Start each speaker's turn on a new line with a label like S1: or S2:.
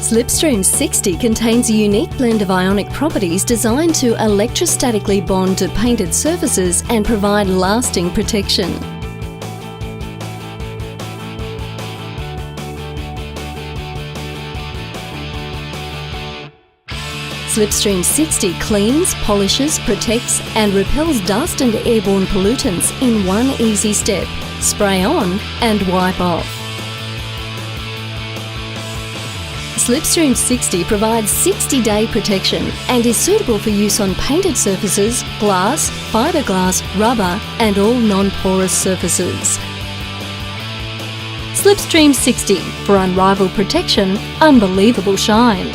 S1: Slipstream 60 contains a unique blend of ionic properties designed to electrostatically bond to painted surfaces and provide lasting protection. Slipstream 60 cleans, polishes, protects and repels dust and airborne pollutants in one easy step. Spray on and wipe off. Slipstream 60 provides 60-day protection and is suitable for use on painted surfaces, glass, fiberglass, rubber and all non-porous surfaces. Slipstream 60 for unrivaled protection, unbelievable shine.